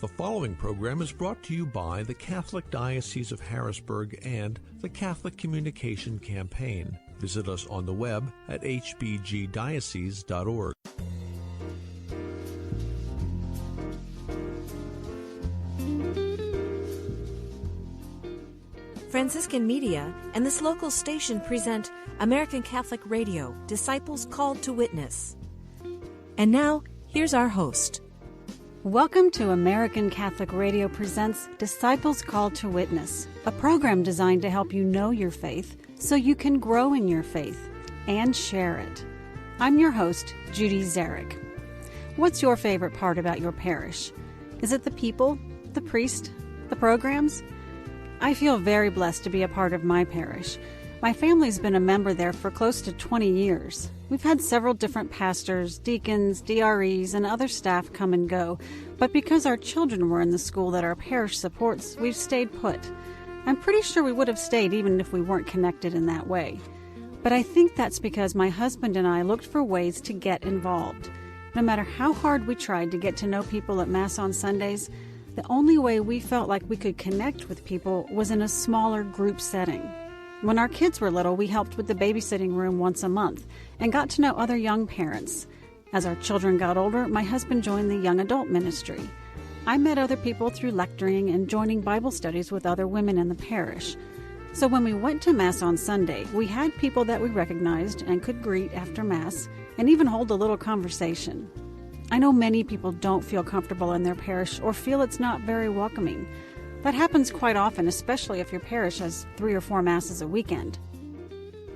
The following program is brought to you by the Catholic Diocese of Harrisburg and the Catholic Communication Campaign. Visit us on the web at hbgdiocese.org. Franciscan Media and this local station present American Catholic Radio, Disciples Called to Witness. And now, here's our host. Welcome to American Catholic Radio presents Disciples Called to Witness, a program designed to help you know your faith so you can grow in your faith and share it. I'm your host, Judy Zarek. What's your favorite part about your parish? Is it the people, the priest, the programs? I feel very blessed to be a part of my parish. My family's been a member there for close to 20 years. We've had several different pastors, deacons, DREs, and other staff come and go, but because our children were in the school that our parish supports, we've stayed put. I'm pretty sure we would have stayed even if we weren't connected in that way. But I think that's because my husband and I looked for ways to get involved. No matter how hard we tried to get to know people at Mass on Sundays, the only way we felt like we could connect with people was in a smaller group setting. When our kids were little, we helped with the babysitting room once a month and got to know other young parents. As our children got older, my husband joined the young adult ministry. I met other people through lecturing and joining Bible studies with other women in the parish. So when we went to Mass on Sunday, we had people that we recognized and could greet after Mass and even hold a little conversation. I know many people don't feel comfortable in their parish or feel it's not very welcoming. That happens quite often, especially if your parish has 3 or 4 Masses a weekend.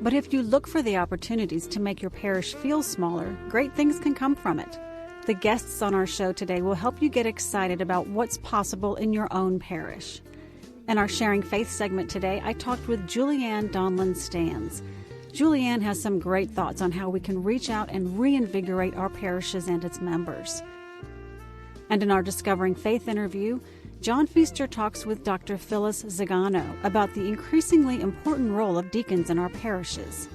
But if you look for the opportunities to make your parish feel smaller, great things can come from it. The guests on our show today will help you get excited about what's possible in your own parish. In our Sharing Faith segment today, I talked with Julianne Donlin-Stans. Julianne has some great thoughts on how we can reach out and reinvigorate our parishes and its members. And in our Discovering Faith interview, John Feaster talks with Dr. Phyllis Zagano about the increasingly important role of deacons in our parishes.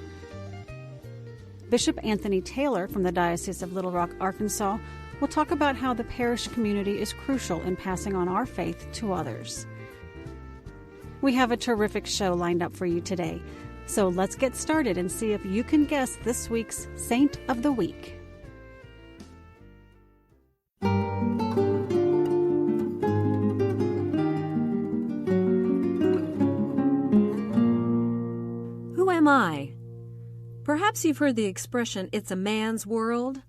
Bishop Anthony Taylor from the Diocese of Little Rock, Arkansas, will talk about how the parish community is crucial in passing on our faith to others. We have a terrific show lined up for you today, so let's get started and see if you can guess this week's Saint of the Week. Who am I? Perhaps you've heard the expression, it's a man's world.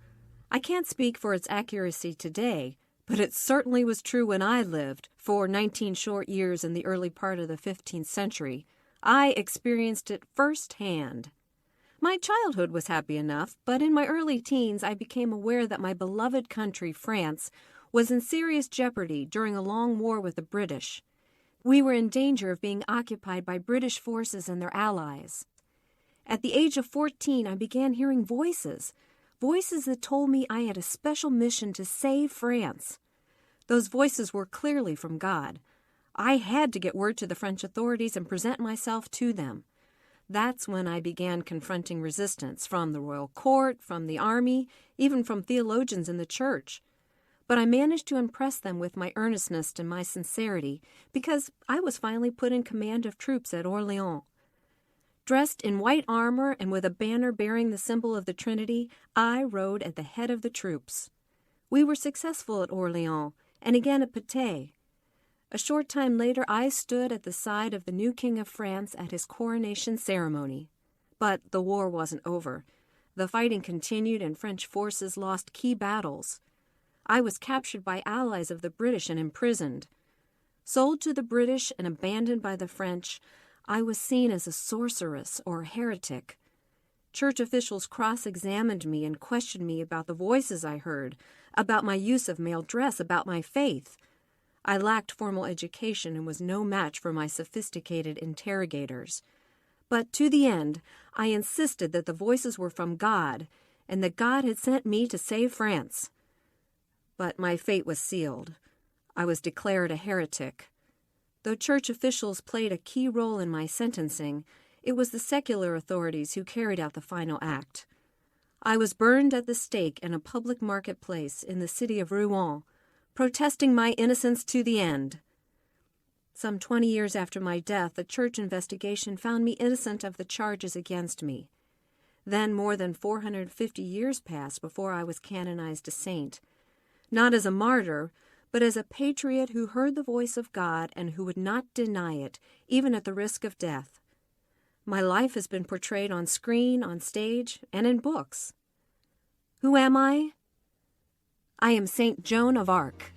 I can't speak for its accuracy today, but it certainly was true when I lived for 19 short years in the early part of the 15th century. I experienced it firsthand. My childhood was happy enough, but in my early teens I became aware that my beloved country, France, was in serious jeopardy during a long war with the British. We were in danger of being occupied by British forces and their allies. At the age of 14, I began hearing voices that told me I had a special mission to save France. Those voices were clearly from God. I had to get word to the French authorities and present myself to them. That's when I began confronting resistance from the royal court, from the army, even from theologians in the church. But I managed to impress them with my earnestness and my sincerity because I was finally put in command of troops at Orléans. Dressed in white armor and with a banner bearing the symbol of the Trinity, I rode at the head of the troops. We were successful at Orléans and again at Patay. A short time later, I stood at the side of the new King of France at his coronation ceremony. But the war wasn't over. The fighting continued and French forces lost key battles. I was captured by allies of the British and imprisoned. Sold to the British and abandoned by the French, I was seen as a sorceress or a heretic. Church officials cross-examined me and questioned me about the voices I heard, about my use of male dress, about my faith. I lacked formal education and was no match for my sophisticated interrogators. But to the end, I insisted that the voices were from God and that God had sent me to save France. But my fate was sealed. I was declared a heretic. Though church officials played a key role in my sentencing, it was the secular authorities who carried out the final act. I was burned at the stake in a public marketplace in the city of Rouen protesting my innocence to the end. Some 20 years after my death, a church investigation found me innocent of the charges against me. Then more than 450 years passed before I was canonized a saint, not as a martyr, but as a patriot who heard the voice of God and who would not deny it, even at the risk of death. My life has been portrayed on screen, on stage, and in books. Who am I? I am Saint Joan of Arc.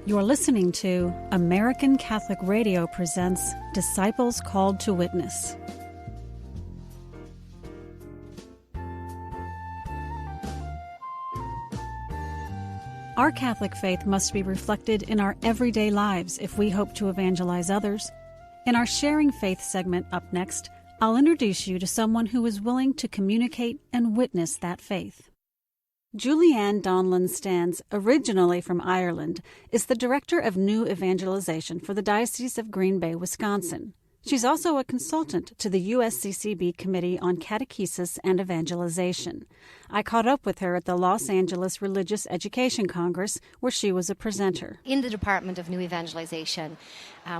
You're listening to American Catholic Radio presents Disciples Called to Witness. Our Catholic faith must be reflected in our everyday lives if we hope to evangelize others. In our Sharing Faith segment up next, I'll introduce you to someone who is willing to communicate and witness that faith. Julianne Donlan-Stans, originally from Ireland, is the Director of New Evangelization for the Diocese of Green Bay, Wisconsin. She's also a consultant to the USCCB Committee on Catechesis and Evangelization. I caught up with her at the Los Angeles Religious Education Congress, where she was a presenter. In the Department of New Evangelization,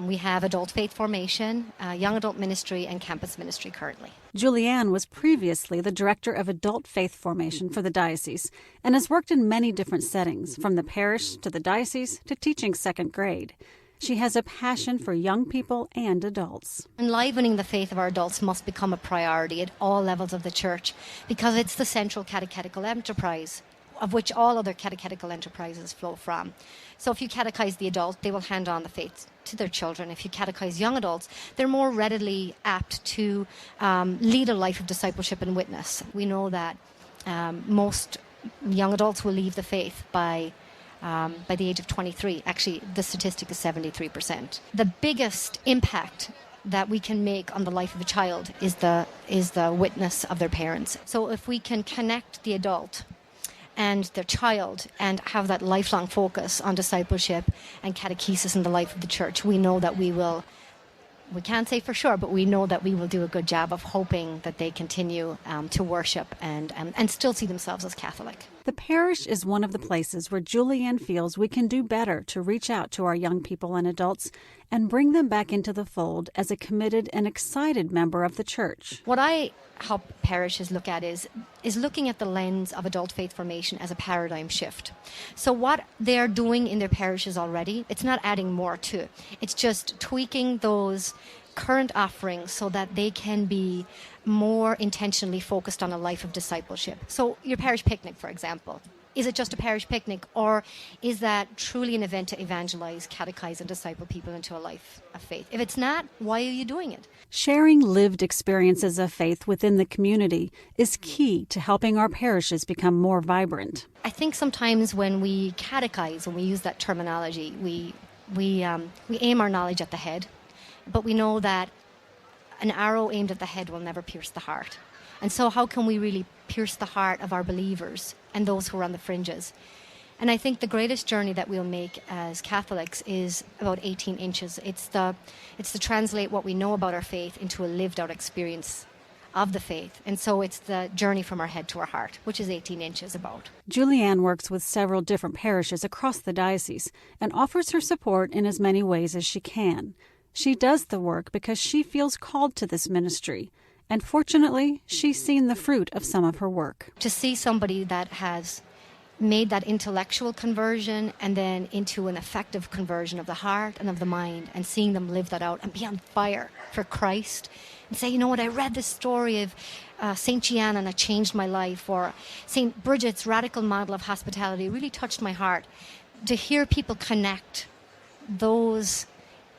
we have adult faith formation, young adult ministry, and campus ministry currently. Julianne was previously the Director of Adult Faith Formation for the diocese and has worked in many different settings, from the parish to the diocese to teaching second grade. She has a passion for young people and adults. Enlivening the faith of our adults must become a priority at all levels of the church because it's the central catechetical enterprise of which all other catechetical enterprises flow from. So if you catechize the adult, they will hand on the faith to their children. If you catechize young adults, they're more readily apt to lead a life of discipleship and witness. We know that most young adults will leave the faith by the age of 23. Actually, the statistic is 73%. The biggest impact that we can make on the life of a child is the witness of their parents. So if we can connect the adult and their child and have that lifelong focus on discipleship and catechesis in the life of the church, we know that we can't say for sure, but we know that we will do a good job of hoping that they continue to worship and still see themselves as Catholic. The parish is one of the places where Julianne feels we can do better to reach out to our young people and adults and bring them back into the fold as a committed and excited member of the church. What I help parishes look at is looking at the lens of adult faith formation as a paradigm shift. So what they're doing in their parishes already, it's not adding more to it. It's just tweaking those current offerings so that they can be more intentionally focused on a life of discipleship. So your parish picnic, for example, is it just a parish picnic, or is that truly an event to evangelize, catechize, and disciple people into a life of faith? If it's not, why are you doing it? Sharing lived experiences of faith within the community is key to helping our parishes become more vibrant. I think sometimes when we catechize, when we use that terminology, we aim our knowledge at the head, but we know that an arrow aimed at the head will never pierce the heart. And so how can we really pierce the heart of our believers and those who are on the fringes? And I think the greatest journey that we'll make as Catholics is about 18 inches. It's to translate what we know about our faith into a lived out experience of the faith. And so it's the journey from our head to our heart, which is 18 inches about. Julianne works with several different parishes across the diocese and offers her support in as many ways as she can. She does the work because she feels called to this ministry, and fortunately, she's seen the fruit of some of her work. To see somebody that has made that intellectual conversion and then into an effective conversion of the heart and of the mind, and seeing them live that out and be on fire for Christ and say, you know what, I read this story of St. Gianna and it changed my life, or St. Bridget's radical model of hospitality really touched my heart. To hear people connect those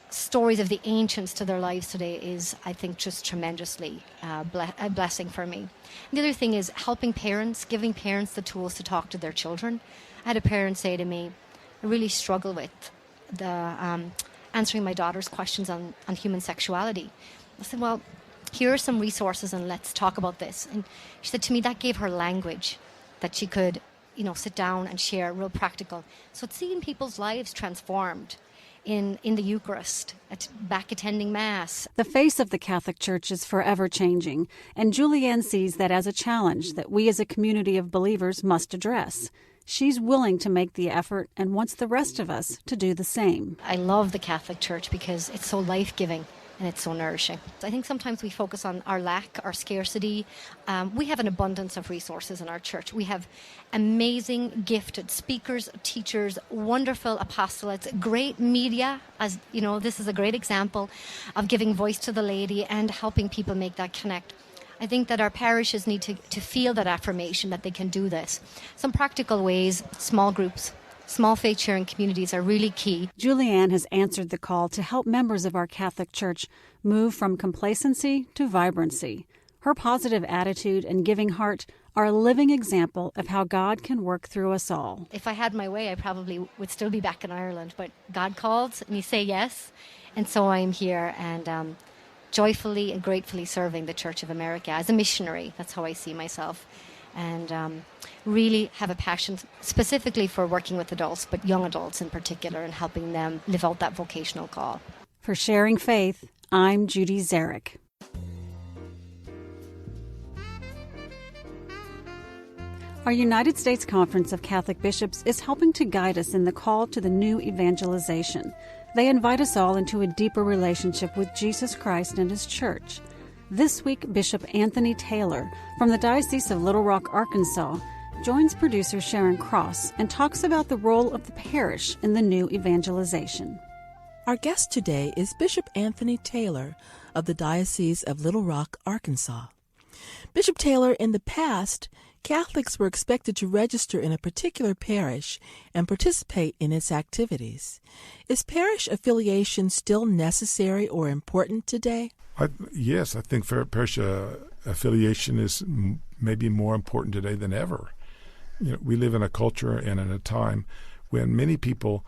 stories of the ancients to their lives today is, I think, just tremendously a blessing for me. The other thing is helping parents, giving parents the tools to talk to their children. I had a parent say to me, I really struggle with answering my daughter's questions on human sexuality. I said, well, here are some resources and let's talk about this. And she said to me that gave her language that she could, sit down and share, real practical. So seeing people's lives transformed in the Eucharist, back attending Mass. The face of the Catholic Church is forever changing, and Julianne sees that as a challenge that we as a community of believers must address. She's willing to make the effort and wants the rest of us to do the same. I love the Catholic Church because it's so life-giving and it's so nourishing. I think sometimes we focus on our lack, our scarcity. We have an abundance of resources in our church. We have amazing, gifted speakers, teachers, wonderful apostolates, great media. As you know, this is a great example of giving voice to the laity and helping people make that connect. I think that our parishes need to feel that affirmation that they can do this. Some practical ways, small groups, small faith-sharing communities are really key. Julianne has answered the call to help members of our Catholic Church move from complacency to vibrancy. Her positive attitude and giving heart are a living example of how God can work through us all. If I had my way, I probably would still be back in Ireland, but God called and you say yes, and so I am here and joyfully and gratefully serving the Church of America as a missionary. That's how I see myself. And really have a passion specifically for working with adults, but young adults in particular, and helping them live out that vocational call. For Sharing Faith, I'm Judy Zarek. Our United States Conference of Catholic Bishops is helping to guide us in the call to the new evangelization. They invite us all into a deeper relationship with Jesus Christ and His Church. This week, Bishop Anthony Taylor from the Diocese of Little Rock, Arkansas, joins producer Sharon Cross and talks about the role of the parish in the new evangelization. Our guest today is Bishop Anthony Taylor of the Diocese of Little Rock, Arkansas. Bishop Taylor, in the past, Catholics were expected to register in a particular parish and participate in its activities. Is parish affiliation still necessary or important today? Yes, I think parish affiliation is maybe more important today than ever. You know, we live in a culture and in a time when many people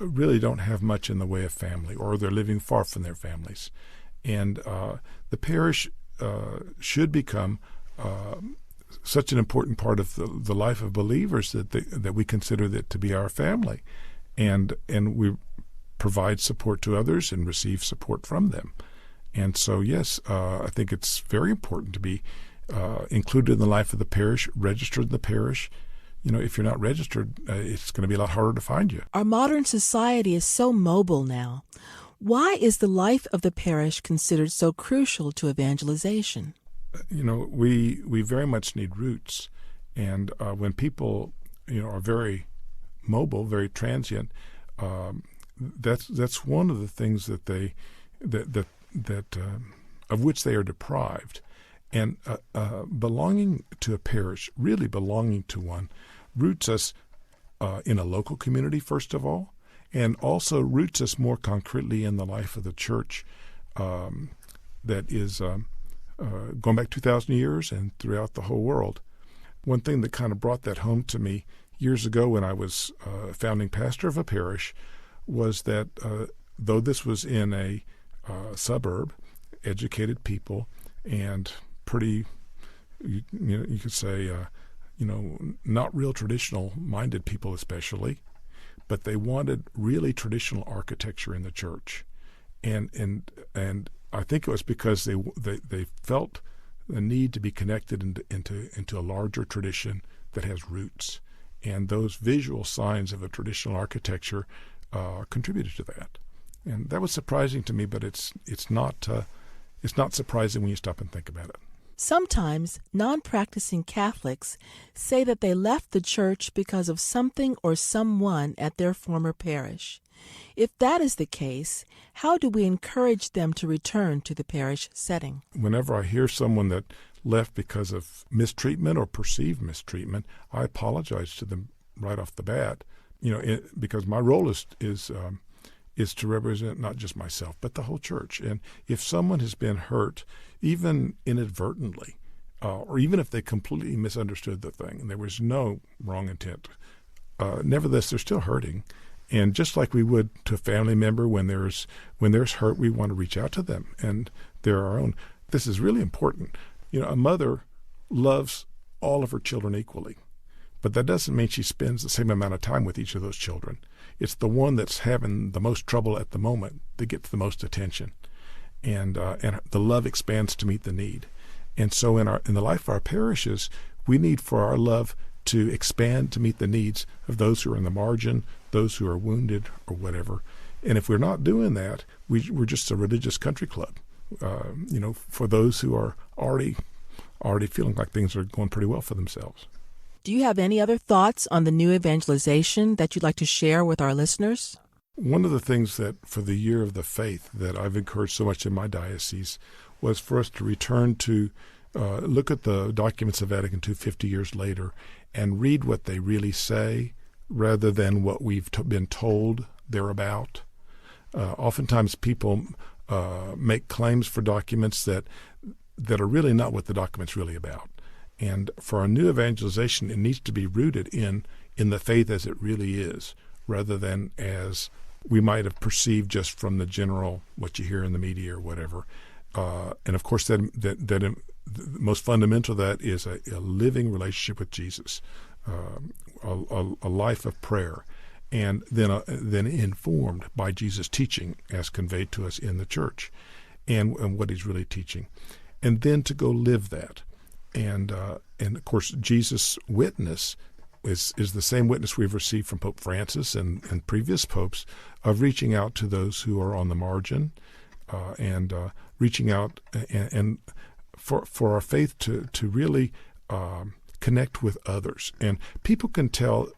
really don't have much in the way of family, or they're living far from their families. And the parish should become such an important part of the life of believers that we consider that to be our family. And we provide support to others and receive support from them. And so, yes, I think it's very important to be included in the life of the parish, registered in the parish. You know, if you're not registered, it's going to be a lot harder to find you. Our modern society is so mobile now. Why is the life of the parish considered so crucial to evangelization? You know, we very much need roots. And when people, are very mobile, very transient, that's one of the things that they of which they are deprived. And belonging to a parish, really belonging to one, roots us in a local community, first of all, and also roots us more concretely in the life of the church that is going back 2,000 years and throughout the whole world. One thing that kind of brought that home to me years ago when I was founding pastor of a parish was that though this was in a suburb, educated people, and pretty, you could say, not real traditional-minded people especially, but they wanted really traditional architecture in the church, and I think it was because they felt the need to be connected into a larger tradition that has roots, and those visual signs of a traditional architecture contributed to that. And that was surprising to me, but it's not surprising when you stop and think about it. Sometimes non-practicing Catholics say that they left the church because of something or someone at their former parish. If that is the case, how do we encourage them to return to the parish setting? Whenever I hear someone that left because of mistreatment or perceived mistreatment, I apologize to them right off the bat. Because my role is to represent not just myself, but the whole church. And if someone has been hurt, even inadvertently, or even if they completely misunderstood the thing, and there was no wrong intent, nevertheless, they're still hurting. And just like we would to a family member when there's hurt, we want to reach out to them, and they're our own. This is really important. A mother loves all of her children equally, but that doesn't mean she spends the same amount of time with each of those children. It's the one that's having the most trouble at the moment that gets the most attention, and the love expands to meet the need. And so in the life of our parishes, we need for our love to expand to meet the needs of those who are in the margin, those who are wounded, or whatever. And if we're not doing that, we're just a religious country club, for those who are already feeling like things are going pretty well for themselves. Do you have any other thoughts on the new evangelization that you'd like to share with our listeners? One of the things that for the year of the faith that I've encouraged so much in my diocese was for us to return to look at the documents of Vatican II 50 years later and read what they really say rather than what we've been told they're about. Oftentimes people make claims for documents that are really not what the document's really about. And for our new evangelization, it needs to be rooted in the faith as it really is, rather than as we might have perceived just from the general, what you hear in the media or whatever. And of course, that most fundamental of that is a living relationship with Jesus, a life of prayer, and then informed by Jesus' teaching as conveyed to us in the church, and what he's really teaching, and then to go live that. And of course, Jesus' witness is the same witness we've received from Pope Francis and previous popes of reaching out to those who are on the margin, and reaching out and for our faith to really connect with others. And people can tell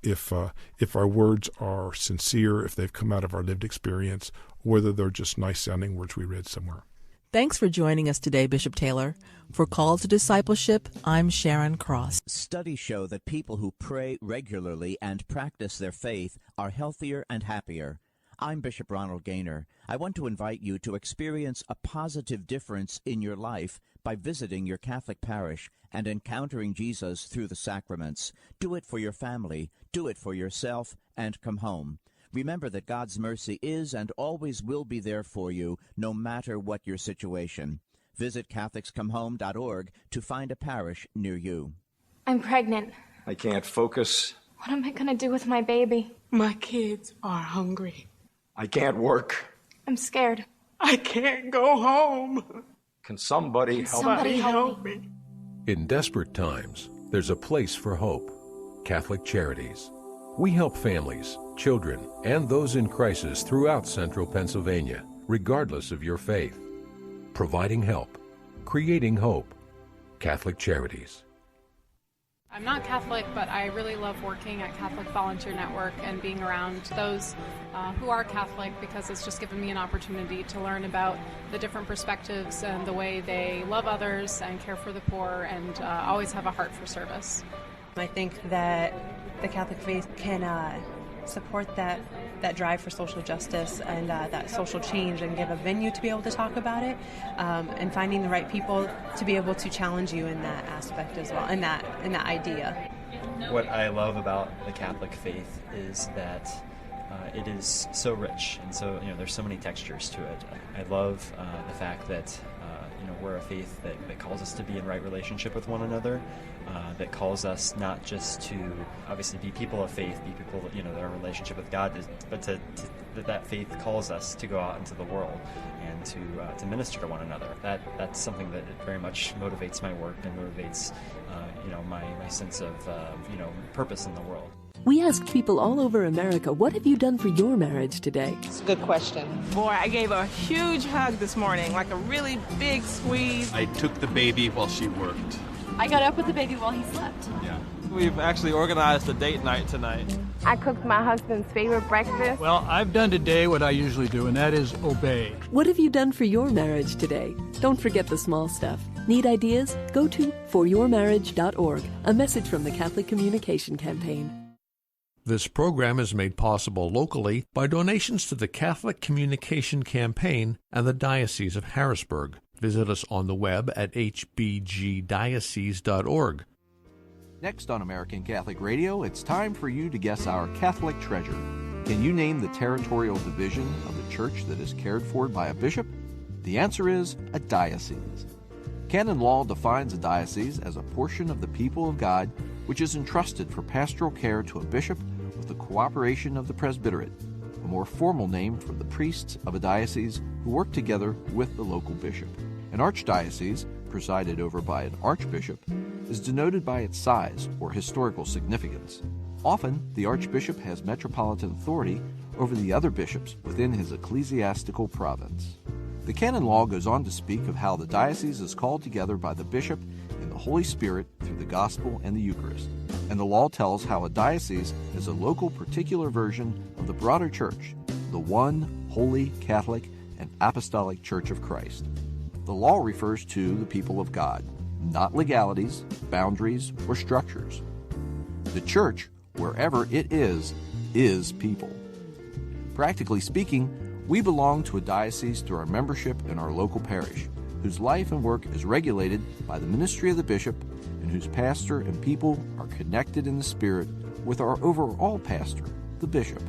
if our words are sincere, if they've come out of our lived experience, or whether they're just nice-sounding words we read somewhere. Thanks for joining us today, Bishop Taylor. For Call to Discipleship, I'm Sharon Cross. Studies show that people who pray regularly and practice their faith are healthier and happier. I'm Bishop Ronald Gaynor. I want to invite you to experience a positive difference in your life by visiting your Catholic parish and encountering Jesus through the sacraments. Do it for your family, do it for yourself, and come home. Remember that God's mercy is and always will be there for you, no matter what your situation. Visit CatholicsComeHome.org to find a parish near you. I'm pregnant. I can't focus. What am I going to do with my baby? My kids are hungry. I can't work. I'm scared. I can't go home. Can somebody help Somebody me? help me. In desperate times, there's a place for hope. Catholic Charities. We help families, children, and those in crisis throughout central Pennsylvania, regardless of your faith. Providing help, creating hope. Catholic Charities. I'm not Catholic, but I really love working at Catholic Volunteer Network and being around those who are Catholic, because it's just given me an opportunity to learn about the different perspectives and the way they love others and care for the poor and always have a heart for service. I think that the Catholic faith can support that drive for social justice and that social change, and give a venue to be able to talk about it, and finding the right people to be able to challenge you in that aspect as well, in that idea. What I love about the Catholic faith is that it is so rich, and so there's so many textures to it. I love the fact that we're a faith that calls us to be in right relationship with one another, that calls us not just to obviously be people of faith, be people that are in relationship with God, but that faith calls us to go out into the world and to minister to one another. That's something that very much motivates my work and motivates my sense of purpose in the world. We asked people all over America, what have you done for your marriage today? It's a good question. Boy, I gave a huge hug this morning, like a really big squeeze. I took the baby while she worked. I got up with the baby while he slept. Yeah. We've actually organized a date night tonight. I cooked my husband's favorite breakfast. Well, I've done today what I usually do, and that is obey. What have you done for your marriage today? Don't forget the small stuff. Need ideas? Go to foryourmarriage.org, a message from the Catholic Communication Campaign. This program is made possible locally by donations to the Catholic Communication Campaign and the Diocese of Harrisburg. Visit us on the web at hbgdiocese.org. Next on American Catholic Radio, it's time for you to guess our Catholic treasure. Can you name the territorial division of the church that is cared for by a bishop? The answer is a diocese. Canon law defines a diocese as a portion of the people of God which is entrusted for pastoral care to a bishop with the cooperation of the presbyterate, a more formal name for the priests of a diocese who work together with the local bishop. An archdiocese, presided over by an archbishop, is denoted by its size or historical significance. Often, the archbishop has metropolitan authority over the other bishops within his ecclesiastical province. The canon law goes on to speak of how the diocese is called together by the bishop in the Holy Spirit through the gospel and the Eucharist. And the law tells how a diocese is a local particular version of the broader church, the one holy, Catholic, and apostolic Church of Christ. The law refers to the people of God, not legalities, boundaries, or structures. The church, wherever it is people. Practically speaking, we belong to a diocese through our membership in our local parish, whose life and work is regulated by the ministry of the bishop, and whose pastor and people are connected in the Spirit with our overall pastor, the bishop.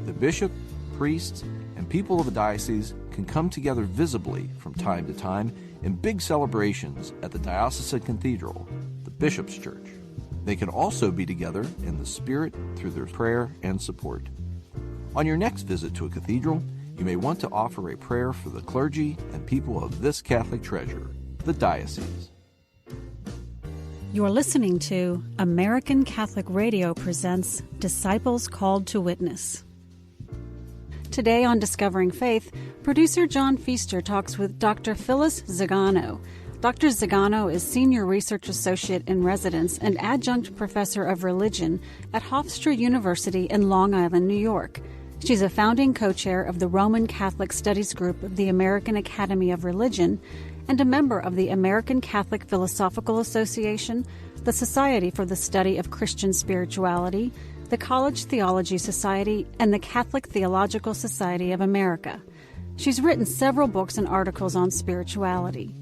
The bishop, priests, and people of a diocese can come together visibly from time to time in big celebrations at the diocesan cathedral, the bishop's church. They can also be together in the Spirit through their prayer and support. On your next visit to a cathedral, you may want to offer a prayer for the clergy and people of this Catholic treasure, the diocese. You're listening to American Catholic Radio presents Disciples Called to Witness. Today on Discovering Faith, producer John Feaster talks with Dr. Phyllis Zagano. Dr. Zagano is Senior Research Associate in Residence and Adjunct Professor of Religion at Hofstra University in Long Island, New York. She's a founding co-chair of the Roman Catholic Studies Group of the American Academy of Religion and a member of the American Catholic Philosophical Association, the Society for the Study of Christian Spirituality, the College Theology Society, and the Catholic Theological Society of America. She's written several books and articles on spirituality.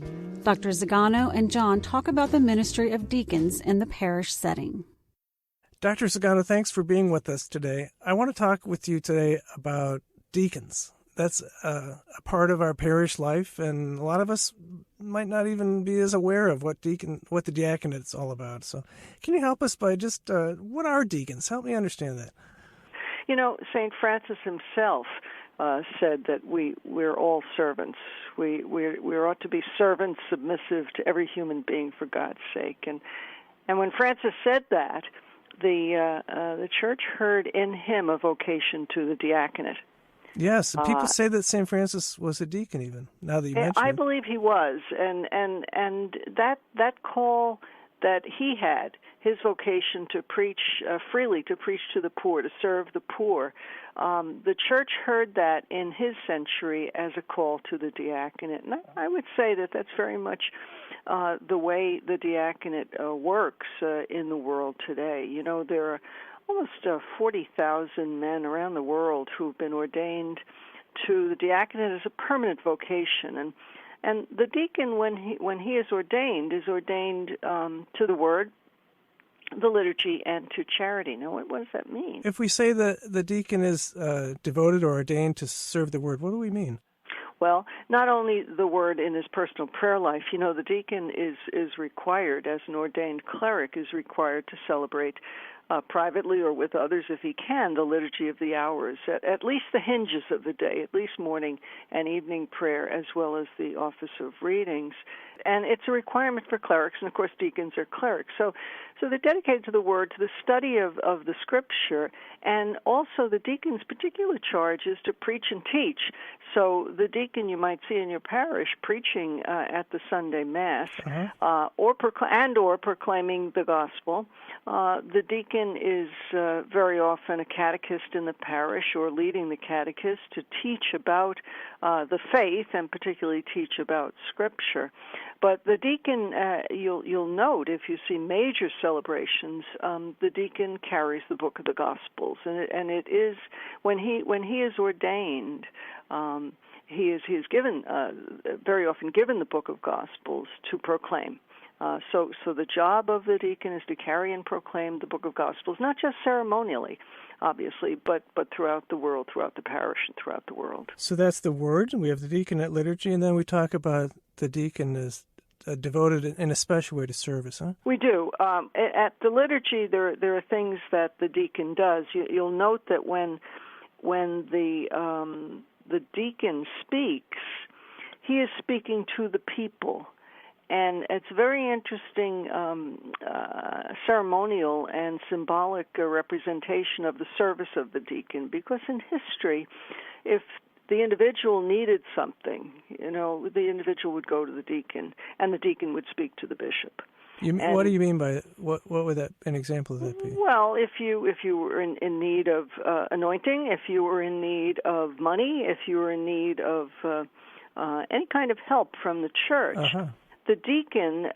Dr. Zagano and John talk about the ministry of deacons in the parish setting. Dr. Zagano, thanks for being with us today. I want to talk with you today about deacons. That's a part of our parish life, and a lot of us might not even be as aware of what the diaconate's all about. So can you help us by just, what are deacons? Help me understand that. You know, St. Francis himself said that we're all servants. We ought to be servants, submissive to every human being for God's sake. And when Francis said that, the church heard in him a vocation to the diaconate. Yes, people say that St. Francis was a deacon even, now that you mention I it. believe he was, and that call that he had, his vocation to preach freely, to preach to the poor, to serve the poor, the church heard that in his century as a call to the diaconate. And I would say that that's very much the way the diaconate works in the world today. You know, there are almost 40,000 men around the world who've been ordained to the diaconate as a permanent vocation, and the deacon, when he is ordained to the Word, the liturgy, and to charity. Now, what does that mean? If we say that the deacon is devoted or ordained to serve the Word, what do we mean? Well, not only the Word in his personal prayer life. You know, the deacon is required, as an ordained cleric, is required to celebrate privately or with others, if he can, the liturgy of the hours, at least the hinges of the day, at least morning and evening prayer, as well as the office of readings. And it's a requirement for clerics, and of course deacons are clerics. So they're dedicated to the Word, to the study of the Scripture, and also the deacon's particular charge is to preach and teach. So the deacon you might see in your parish preaching at the Sunday Mass, or proclaiming the gospel. The deacon is very often a catechist in the parish, or leading the catechist to teach about the faith, and particularly teach about Scripture. But the deacon, you'll note, if you see major celebrations, the deacon carries the book of the Gospels, and it is when he is ordained, he is given very often given the book of Gospels to proclaim. So the job of the deacon is to carry and proclaim the book of Gospels, not just ceremonially, obviously, but throughout the world, throughout the parish, and throughout the world. So that's the Word. We have the deacon at liturgy, and then we talk about the deacon as devoted in a special way to service, huh? We do. At the liturgy, there are things that the deacon does. You'll note that when the deacon speaks, he is speaking to the people. And it's very interesting ceremonial and symbolic representation of the service of the deacon, because in history, if the individual needed something, the individual would go to the deacon, and the deacon would speak to the bishop. What do you mean by what would an example of that be? Well, if you were in need of anointing, if you were in need of money, if you were in need of any kind of help from the church, the deacon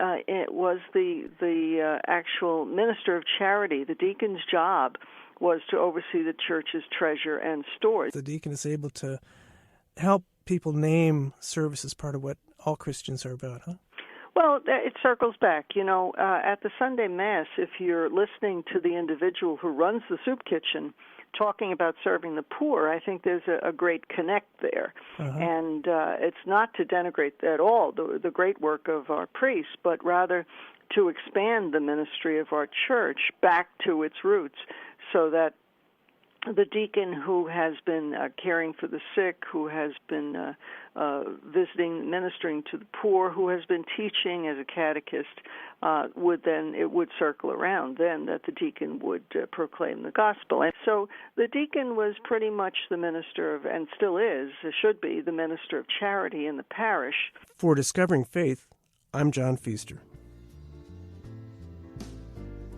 was the actual minister of charity. The deacon's job was to oversee the church's treasure and stores. The deacon is able to help people name service as part of what all Christians are about, huh? Well, it circles back. At the Sunday Mass, if you're listening to the individual who runs the soup kitchen talking about serving the poor, I think there's a great connect there. And it's not to denigrate at all the great work of our priests, but rather to expand the ministry of our church back to its roots, so that the deacon who has been caring for the sick, who has been visiting, ministering to the poor, who has been teaching as a catechist, it would circle around then that the deacon would proclaim the gospel. And so the deacon was pretty much the minister of, and still is, should be, the minister of charity in the parish. For Discovering Faith, I'm John Feaster.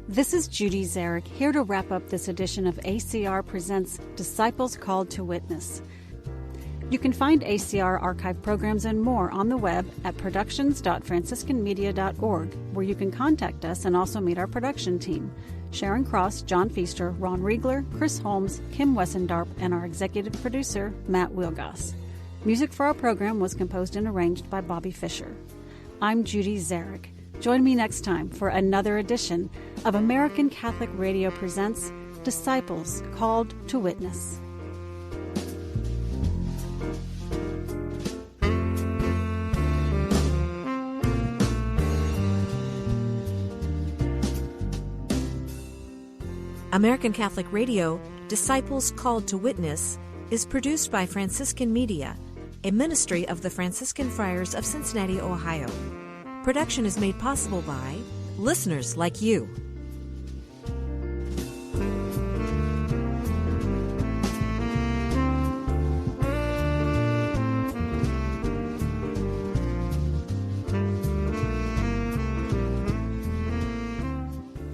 This is Judy Zarek, here to wrap up this edition of ACR Presents Disciples Called to Witness. You can find ACR archive programs and more on the web at productions.franciscanmedia.org, where you can contact us and also meet our production team: Sharon Cross, John Feaster, Ron Riegler, Chris Holmes, Kim Wessendarp, and our executive producer, Matt Wilgoss. Music for our program was composed and arranged by Bobby Fisher. I'm Judy Zarek. Join me next time for another edition of American Catholic Radio Presents Disciples Called to Witness. American Catholic Radio, Disciples Called to Witness, is produced by Franciscan Media, a ministry of the Franciscan Friars of Cincinnati, Ohio. Production is made possible by listeners like you.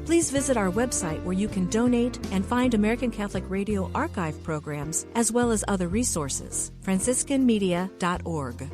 Please visit our website where you can donate and find American Catholic Radio archive programs as well as other resources, franciscanmedia.org.